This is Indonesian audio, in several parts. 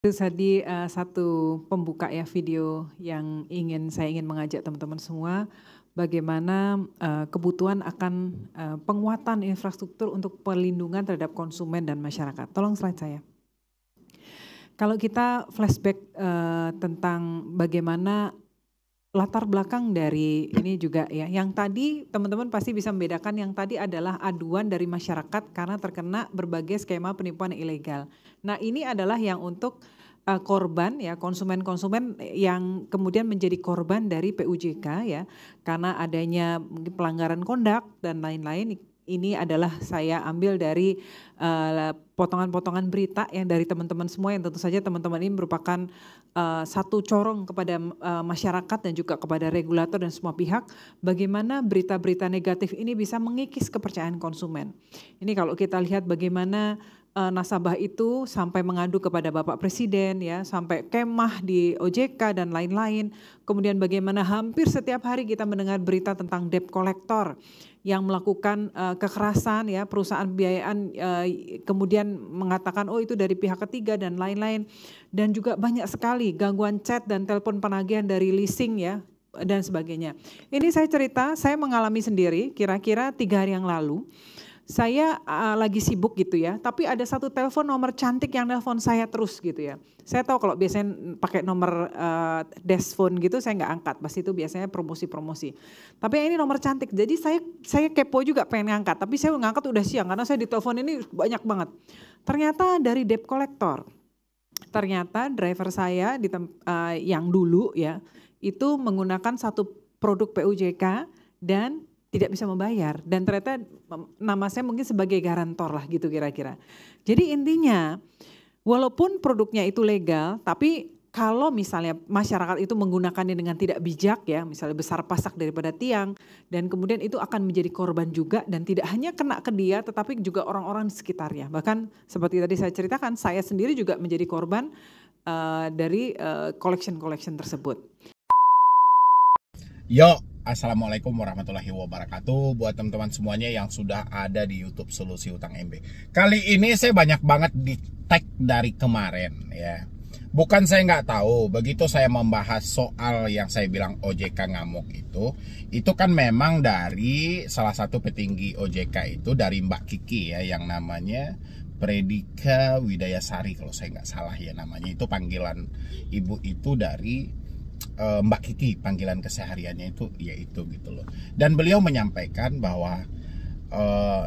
Itu tadi satu pembuka ya video yang saya ingin mengajak teman-teman semua bagaimana kebutuhan akan penguatan infrastruktur untuk perlindungan terhadap konsumen dan masyarakat. Tolong slide saya. Kalau kita flashback tentang bagaimana latar belakang dari ini juga ya, yang tadi teman-teman pasti bisa membedakan, yang tadi adalah aduan dari masyarakat karena terkena berbagai skema penipuan ilegal. Nah ini adalah yang untuk korban ya, konsumen-konsumen yang kemudian menjadi korban dari PUJK ya, karena adanya mungkin pelanggaran kondak dan lain-lain. Ini adalah saya ambil dari potongan-potongan berita yang dari teman-teman semua, yang tentu saja teman-teman ini merupakan satu corong kepada masyarakat dan juga kepada regulator dan semua pihak, bagaimana berita-berita negatif ini bisa mengikis kepercayaan konsumen. Ini kalau kita lihat bagaimana nasabah itu sampai mengadu kepada Bapak Presiden ya, sampai kemah di OJK dan lain-lain. Kemudian bagaimana hampir setiap hari kita mendengar berita tentang debt collector yang melakukan kekerasan ya, perusahaan pembiayaan kemudian mengatakan oh itu dari pihak ketiga dan lain-lain. Dan juga banyak sekali gangguan chat dan telepon penagihan dari leasing ya dan sebagainya. Ini saya cerita, saya mengalami sendiri kira-kira 3 hari yang lalu. Saya lagi sibuk gitu ya, tapi ada satu telepon nomor cantik yang nelpon saya terus gitu ya. Saya tahu kalau biasanya pakai nomor desk phone gitu saya nggak angkat, pas itu biasanya promosi-promosi. Tapi ini nomor cantik, jadi saya kepo juga pengen ngangkat, tapi saya ngangkat udah siang karena saya ditelepon ini banyak banget. Ternyata dari debt collector, ternyata driver saya yang dulu ya, itu menggunakan satu produk PUJK dan tidak bisa membayar, dan ternyata nama saya mungkin sebagai garantor lah gitu kira-kira. Jadi intinya walaupun produknya itu legal, tapi kalau misalnya masyarakat itu menggunakannya dengan tidak bijak ya, misalnya besar pasak daripada tiang, dan kemudian itu akan menjadi korban juga, dan tidak hanya kena ke dia tetapi juga orang-orang di sekitarnya. Bahkan seperti tadi saya ceritakan, saya sendiri juga menjadi korban dari collection tersebut. Yo, assalamualaikum warahmatullahi wabarakatuh. Buat teman-teman semuanya yang sudah ada di YouTube Solusi Utang MB. Kali ini saya banyak banget di tag dari kemarin ya. Bukan saya nggak tahu, begitu saya membahas soal yang saya bilang OJK ngamuk itu kan memang dari salah satu petinggi OJK itu, dari Mbak Kiki ya, yang namanya Predika Widayasari kalau saya nggak salah ya namanya. Itu panggilan ibu itu dari Mbak Kiki, panggilan kesehariannya itu yaitu gitu loh. Dan beliau menyampaikan bahwa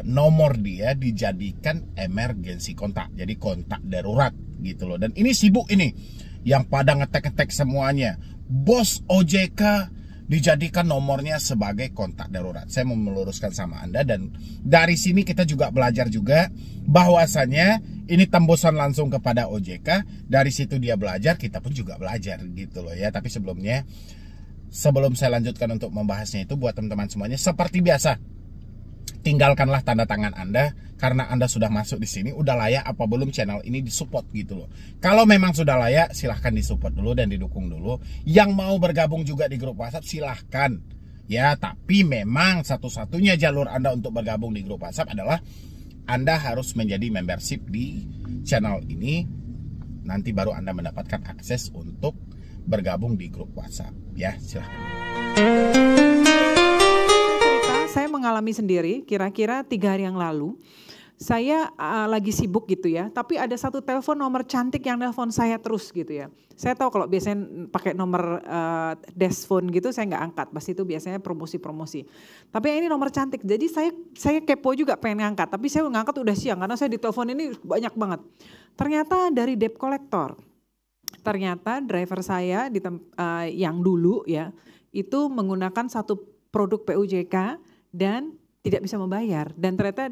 nomor dia dijadikan emergency kontak, jadi kontak darurat gitu loh. Dan ini sibuk ini yang pada ngetek-ngetek semuanya, bos OJK dijadikan nomornya sebagai kontak darurat. Saya mau meluruskan sama Anda, dan dari sini kita juga belajar juga bahwasannya ini tembusan langsung kepada OJK. Dari situ dia belajar, kita pun juga belajar gitu loh ya. Tapi sebelum saya lanjutkan untuk membahasnya itu, buat teman-teman semuanya seperti biasa, tinggalkanlah tanda tangan Anda karena Anda sudah masuk di sini. Udah layak apa belum channel ini disupport gitu loh. Kalau memang sudah layak, silahkan disupport dulu dan didukung dulu. Yang mau bergabung juga di grup WhatsApp silahkan ya. Tapi memang satu-satunya jalur Anda untuk bergabung di grup WhatsApp adalah Anda harus menjadi membership di channel ini. Nanti baru Anda mendapatkan akses untuk bergabung di grup WhatsApp ya. Silahkan. Saya mengalami sendiri kira-kira 3 hari yang lalu. Saya lagi sibuk gitu ya, tapi ada satu telepon nomor cantik yang nelpon saya terus gitu ya. Saya tahu kalau biasanya pakai nomor desk phone gitu saya nggak angkat, pas itu biasanya promosi-promosi. Tapi ini nomor cantik, jadi saya kepo juga pengen ngangkat, tapi saya ngangkat udah siang karena saya ditelepon ini banyak banget. Ternyata dari debt collector, ternyata driver saya yang dulu ya, itu menggunakan satu produk PUJK dan tidak bisa membayar, dan ternyata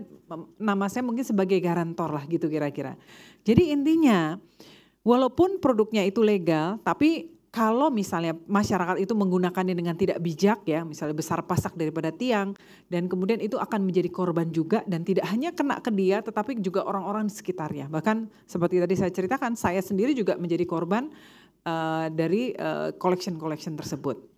nama saya mungkin sebagai garantor lah gitu kira-kira. Jadi intinya walaupun produknya itu legal, tapi kalau misalnya masyarakat itu menggunakannya dengan tidak bijak ya, misalnya besar pasak daripada tiang, dan kemudian itu akan menjadi korban juga, dan tidak hanya kena ke dia tetapi juga orang-orang di sekitarnya. Bahkan seperti tadi saya ceritakan, saya sendiri juga menjadi korban dari collection tersebut.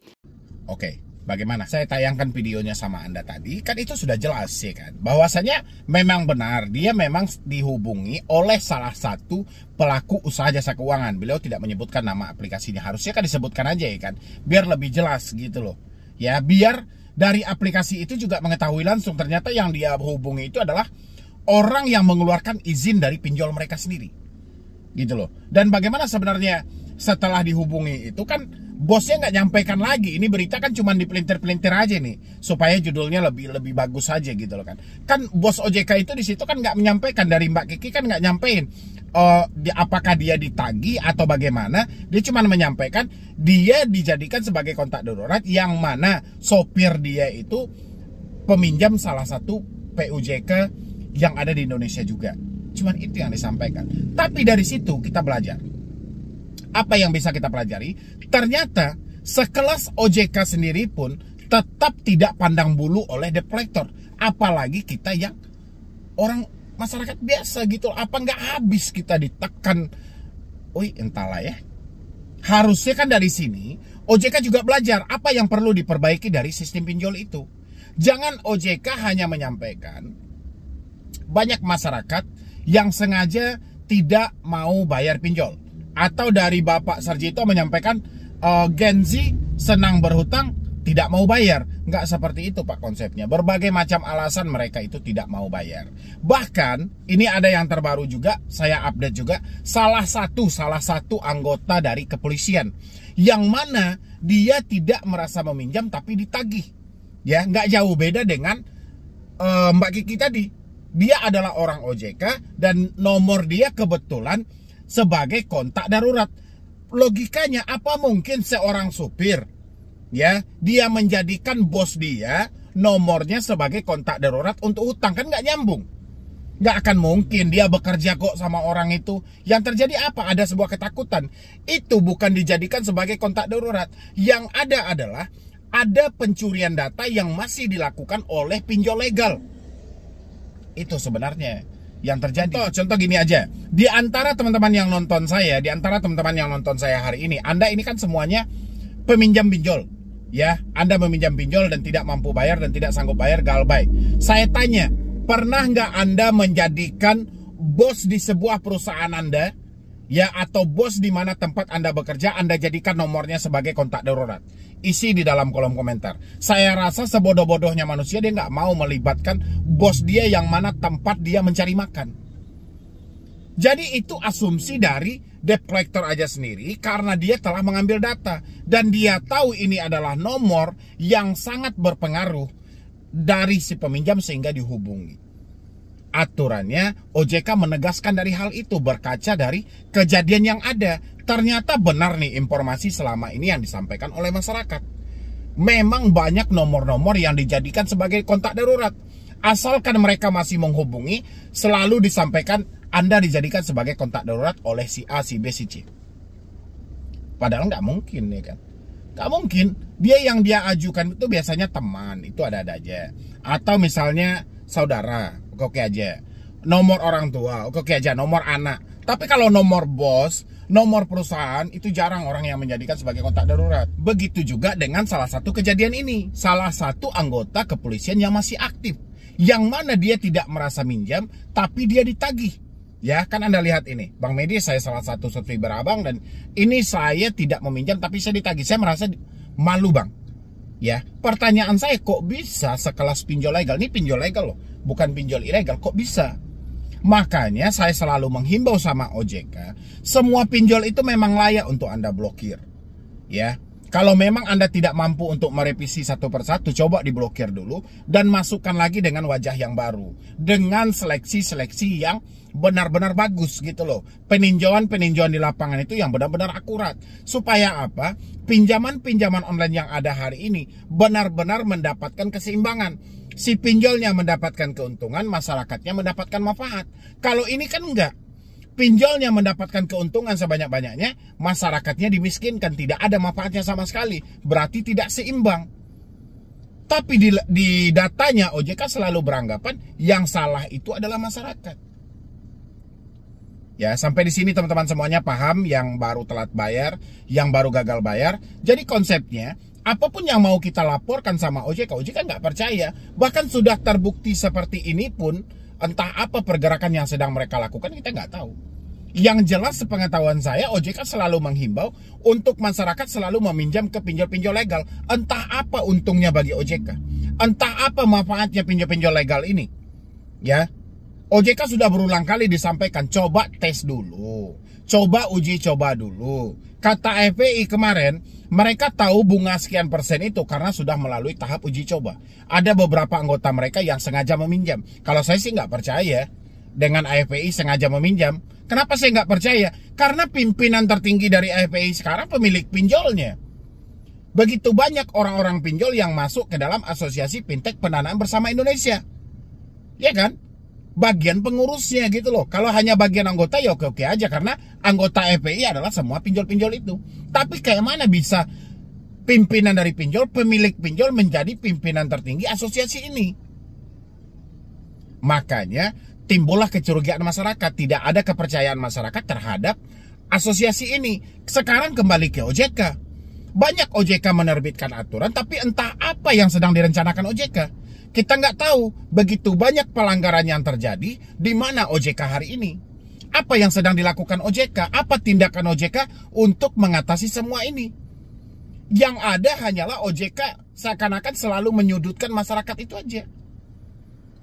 Oke, Bagaimana? Saya tayangkan videonya sama Anda tadi, kan itu sudah jelas ya kan, bahwasanya memang benar dia memang dihubungi oleh salah satu pelaku usaha jasa keuangan. Beliau tidak menyebutkan nama aplikasinya, harusnya kan disebutkan aja ya kan, biar lebih jelas gitu loh. Ya, biar dari aplikasi itu juga mengetahui langsung ternyata yang dia hubungi itu adalah orang yang mengeluarkan izin dari pinjol mereka sendiri. Gitu loh. Dan bagaimana sebenarnya setelah dihubungi itu kan bosnya nggak nyampaikan lagi. Ini berita kan cuma dipelintir-pelintir aja nih supaya judulnya lebih bagus aja gitu loh kan. Kan bos OJK itu di situ kan nggak menyampaikan, dari Mbak Kiki kan nggak nyampein apakah dia ditagih atau bagaimana. Dia cuma menyampaikan dia dijadikan sebagai kontak darurat yang mana sopir dia itu peminjam salah satu PUJK yang ada di Indonesia juga. Cuman itu yang disampaikan. Tapi dari situ kita belajar. Apa yang bisa kita pelajari? Ternyata sekelas OJK sendiri pun tetap tidak pandang bulu oleh debt collector. Apalagi kita yang orang masyarakat biasa gitu. Apa nggak habis kita ditekan? Entahlah ya. Harusnya kan dari sini OJK juga belajar apa yang perlu diperbaiki dari sistem pinjol itu. Jangan OJK hanya menyampaikan, banyak masyarakat yang sengaja tidak mau bayar pinjol. Atau dari Bapak Sarjito menyampaikan Gen Z senang berhutang, tidak mau bayar. Nggak seperti itu Pak konsepnya. Berbagai macam alasan mereka itu tidak mau bayar. Bahkan ini ada yang terbaru juga, saya update juga, salah satu anggota dari kepolisian yang mana dia tidak merasa meminjam tapi ditagih. Ya, nggak jauh beda dengan Mbak Kiki tadi. Dia adalah orang OJK dan nomor dia kebetulan sebagai kontak darurat. Logikanya apa mungkin seorang supir ya dia menjadikan bos dia nomornya sebagai kontak darurat untuk utang? Kan nggak nyambung. Nggak akan mungkin dia bekerja kok sama orang itu. Yang terjadi apa? Ada sebuah ketakutan. Itu bukan dijadikan sebagai kontak darurat. Yang ada adalah ada pencurian data yang masih dilakukan oleh pinjol legal. Itu sebenarnya yang terjadi. Contoh gini aja. Di antara teman-teman yang nonton saya, hari ini, Anda ini kan semuanya peminjam pinjol. Ya, Anda meminjam pinjol dan tidak mampu bayar dan tidak sanggup bayar galbay. Saya tanya, pernah nggak Anda menjadikan bos di sebuah perusahaan Anda, ya, atau bos di mana tempat Anda bekerja, Anda jadikan nomornya sebagai kontak darurat? Isi di dalam kolom komentar. Saya rasa sebodoh-bodohnya manusia dia nggak mau melibatkan bos dia yang mana tempat dia mencari makan. Jadi itu asumsi dari debt collector aja sendiri karena dia telah mengambil data dan dia tahu ini adalah nomor yang sangat berpengaruh dari si peminjam sehingga dihubungi. Aturannya OJK menegaskan dari hal itu berkaca dari kejadian yang ada. Ternyata benar nih informasi selama ini yang disampaikan oleh masyarakat. Memang banyak nomor-nomor yang dijadikan sebagai kontak darurat. Asalkan mereka masih menghubungi, selalu disampaikan Anda dijadikan sebagai kontak darurat oleh si A, si B, si C. Padahal nggak mungkin ya kan. Nggak mungkin. Dia yang dia ajukan itu biasanya teman, itu ada-ada aja. Atau misalnya saudara, oke aja. Nomor orang tua, oke aja. Nomor anak. Tapi kalau nomor bos, nomor perusahaan, itu jarang orang yang menjadikan sebagai kontak darurat. Begitu juga dengan salah satu kejadian ini. Salah satu anggota kepolisian yang masih aktif. Yang mana dia tidak merasa minjam, tapi dia ditagih. Ya, kan Anda lihat ini. Bang Medi, saya salah satu subscriber abang, dan ini saya tidak meminjam, tapi saya ditagih. Saya merasa malu bang. Ya, pertanyaan saya, kok bisa sekelas pinjol legal? Ini pinjol legal loh, bukan pinjol ilegal. Kok bisa? Makanya saya selalu menghimbau sama OJK, semua pinjol itu memang layak untuk Anda blokir. Ya, kalau memang Anda tidak mampu untuk merevisi satu persatu, coba diblokir dulu dan masukkan lagi dengan wajah yang baru, dengan seleksi-seleksi yang benar-benar bagus gitu loh. Peninjauan-peninjauan di lapangan itu yang benar-benar akurat. Supaya apa? Pinjaman-pinjaman online yang ada hari ini benar-benar mendapatkan keseimbangan. Si pinjolnya mendapatkan keuntungan, masyarakatnya mendapatkan manfaat. Kalau ini kan enggak. Pinjolnya mendapatkan keuntungan sebanyak-banyaknya, masyarakatnya dimiskinkan, tidak ada manfaatnya sama sekali. Berarti tidak seimbang. Tapi di datanya OJK selalu beranggapan yang salah itu adalah masyarakat. Ya, sampai di sini teman-teman semuanya paham, yang baru telat bayar, yang baru gagal bayar. Jadi konsepnya, Apapun yang mau kita laporkan sama OJK, OJK nggak percaya. Bahkan sudah terbukti seperti ini pun, entah apa pergerakan yang sedang mereka lakukan, kita nggak tahu. Yang jelas sepengetahuan saya, OJK selalu menghimbau untuk masyarakat selalu meminjam ke pinjol-pinjol legal. Entah apa untungnya bagi OJK, entah apa manfaatnya pinjol-pinjol legal ini. Ya, OJK sudah berulang kali disampaikan, coba tes dulu, coba uji coba dulu. Kata FPI kemarin, mereka tahu bunga sekian persen itu karena sudah melalui tahap uji coba. Ada beberapa anggota mereka yang sengaja meminjam. Kalau saya sih nggak percaya dengan AFPI sengaja meminjam. Kenapa saya nggak percaya? Karena pimpinan tertinggi dari AFPI sekarang pemilik pinjolnya. Begitu banyak orang-orang pinjol yang masuk ke dalam Asosiasi Fintech Pendanaan Bersama Indonesia. Ya kan? Bagian pengurusnya gitu loh. Kalau hanya bagian anggota ya oke-oke aja. Karena anggota AFPI adalah semua pinjol-pinjol itu. Tapi kayak mana bisa pimpinan dari pinjol, pemilik pinjol menjadi pimpinan tertinggi asosiasi ini? Makanya timbullah kecurigaan masyarakat, tidak ada kepercayaan masyarakat terhadap asosiasi ini. Sekarang kembali ke OJK. Banyak OJK menerbitkan aturan, tapi entah apa yang sedang direncanakan OJK. Kita nggak tahu, begitu banyak pelanggaran yang terjadi di mana OJK hari ini. Apa yang sedang dilakukan OJK? Apa tindakan OJK untuk mengatasi semua ini? Yang ada hanyalah OJK seakan-akan selalu menyudutkan masyarakat itu aja.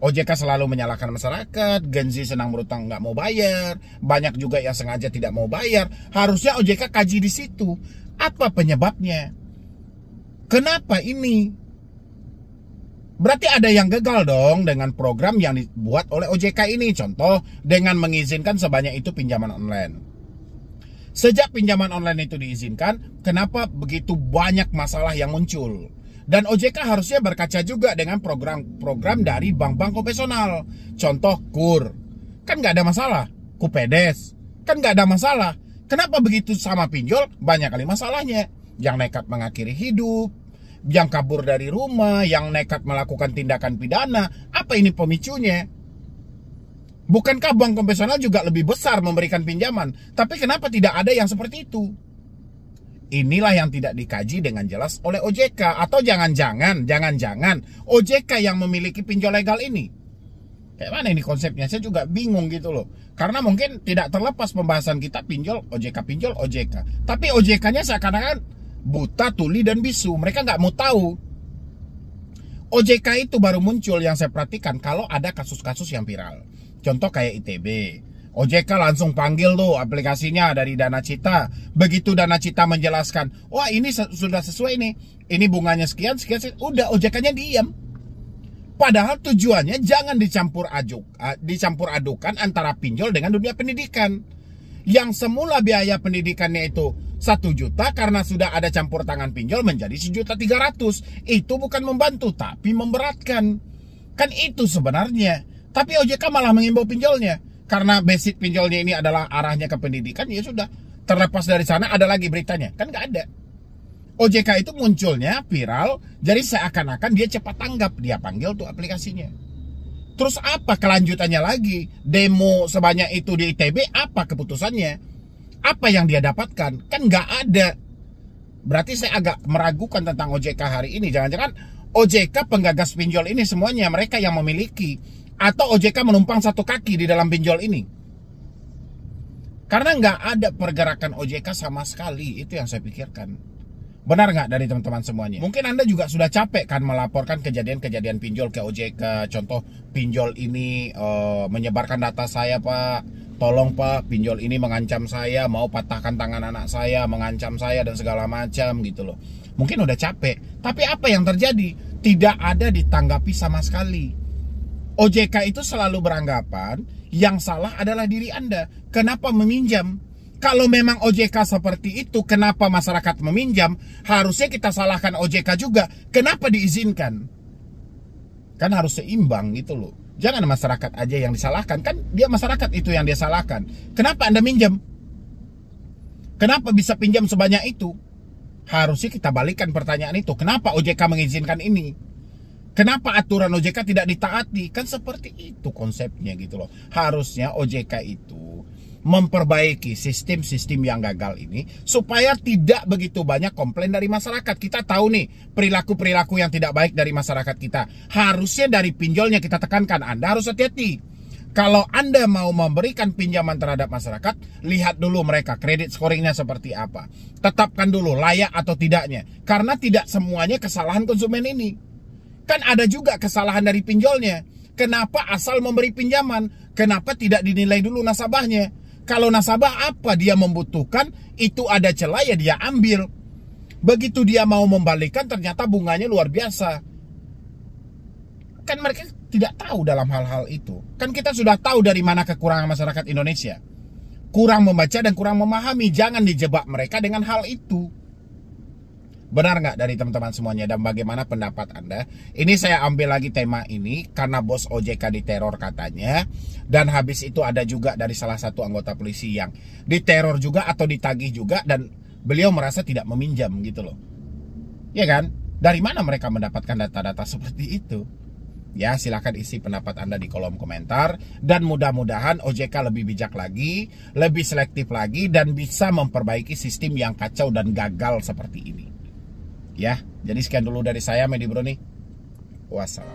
OJK selalu menyalahkan masyarakat, Gen Z senang berutang nggak mau bayar, banyak juga yang sengaja tidak mau bayar. Harusnya OJK kaji di situ. Apa penyebabnya? Kenapa ini? Berarti ada yang gagal dong dengan program yang dibuat oleh OJK ini. Contoh, dengan mengizinkan sebanyak itu pinjaman online. Sejak pinjaman online itu diizinkan, kenapa begitu banyak masalah yang muncul? Dan OJK harusnya berkaca juga dengan program-program dari bank-bank konvensional. Contoh KUR, kan nggak ada masalah. KUPEDES, kan nggak ada masalah. Kenapa begitu sama pinjol? Banyak kali masalahnya. Yang nekat mengakhiri hidup, yang kabur dari rumah, yang nekat melakukan tindakan pidana. Apa ini pemicunya? Bukankah bank konvensional juga lebih besar memberikan pinjaman? Tapi kenapa tidak ada yang seperti itu? Inilah yang tidak dikaji dengan jelas oleh OJK. Atau jangan-jangan OJK yang memiliki pinjol legal ini. Kayak mana ini konsepnya? Saya juga bingung gitu loh. Karena mungkin tidak terlepas pembahasan kita pinjol OJK. Tapi OJK-nya seakan-akan buta, tuli, dan bisu. Mereka nggak mau tahu. OJK itu baru muncul yang saya perhatikan kalau ada kasus-kasus yang viral. Contoh kayak ITB. OJK langsung panggil tuh aplikasinya dari Dana Cita. Begitu Dana Cita menjelaskan, wah ini sudah sesuai nih, ini bunganya sekian, udah OJK-nya diam. Padahal tujuannya jangan dicampur adukan antara pinjol dengan dunia pendidikan. Yang semula biaya pendidikannya itu 1 juta, karena sudah ada campur tangan pinjol menjadi 1.300.000. Itu bukan membantu tapi memberatkan. Kan itu sebenarnya. Tapi OJK malah mengimbau pinjolnya. Karena basic pinjolnya ini adalah arahnya ke pendidikan, ya sudah. Terlepas dari sana ada lagi beritanya. Kan nggak ada. OJK itu munculnya viral, jadi seakan-akan dia cepat tanggap. Dia panggil tuh aplikasinya. Terus apa kelanjutannya lagi? Demo sebanyak itu di ITB, apa keputusannya? Apa yang dia dapatkan? Kan nggak ada. Berarti saya agak meragukan tentang OJK hari ini. Jangan-jangan OJK penggagas pinjol ini semuanya mereka yang memiliki. Atau OJK menumpang satu kaki di dalam pinjol ini. Karena nggak ada pergerakan OJK sama sekali. Itu yang saya pikirkan. Benar nggak dari teman-teman semuanya? Mungkin Anda juga sudah capek kan melaporkan kejadian-kejadian pinjol ke OJK. Contoh, pinjol ini menyebarkan data saya, Pak. Tolong Pak, pinjol ini mengancam saya, mau patahkan tangan anak saya, mengancam saya dan segala macam gitu loh. Mungkin udah capek. Tapi apa yang terjadi? Tidak ada ditanggapi sama sekali. OJK itu selalu beranggapan yang salah adalah diri Anda. Kenapa meminjam? Kalau memang OJK seperti itu, kenapa masyarakat meminjam? Harusnya kita salahkan OJK juga. Kenapa diizinkan? Kan harus seimbang gitu loh. Jangan masyarakat aja yang disalahkan. Kan dia masyarakat itu yang dia salahkan. Kenapa Anda minjam? Kenapa bisa pinjam sebanyak itu? Harusnya kita balikan pertanyaan itu. Kenapa OJK mengizinkan ini? Kenapa aturan OJK tidak ditaati? Kan seperti itu konsepnya gitu loh. Harusnya OJK itu memperbaiki sistem-sistem yang gagal ini supaya tidak begitu banyak komplain dari masyarakat. Kita tahu nih perilaku-perilaku yang tidak baik dari masyarakat kita. Harusnya dari pinjolnya kita tekankan, Anda harus hati-hati. Kalau Anda mau memberikan pinjaman terhadap masyarakat, lihat dulu mereka kredit scoringnya seperti apa. Tetapkan dulu layak atau tidaknya. Karena tidak semuanya kesalahan konsumen ini. Kan ada juga kesalahan dari pinjolnya. Kenapa asal memberi pinjaman? Kenapa tidak dinilai dulu nasabahnya? Kalau nasabah apa dia membutuhkan, itu ada celah ya dia ambil. Begitu dia mau membalikan ternyata bunganya luar biasa. Kan mereka tidak tahu dalam hal-hal itu. Kan kita sudah tahu dari mana kekurangan masyarakat Indonesia. Kurang membaca dan kurang memahami. Jangan dijebak mereka dengan hal itu. Benar nggak dari teman-teman semuanya? Dan bagaimana pendapat Anda? Ini saya ambil lagi tema ini karena bos OJK diteror katanya. Dan habis itu ada juga dari salah satu anggota polisi yang diteror juga atau ditagih juga. Dan beliau merasa tidak meminjam gitu loh. Ya kan? Dari mana mereka mendapatkan data-data seperti itu? Ya, silahkan isi pendapat Anda di kolom komentar. Dan mudah-mudahan OJK lebih bijak lagi, lebih selektif lagi, dan bisa memperbaiki sistem yang kacau dan gagal seperti ini. Ya, jadi sekian dulu dari saya, Medi Broni. Wassalam.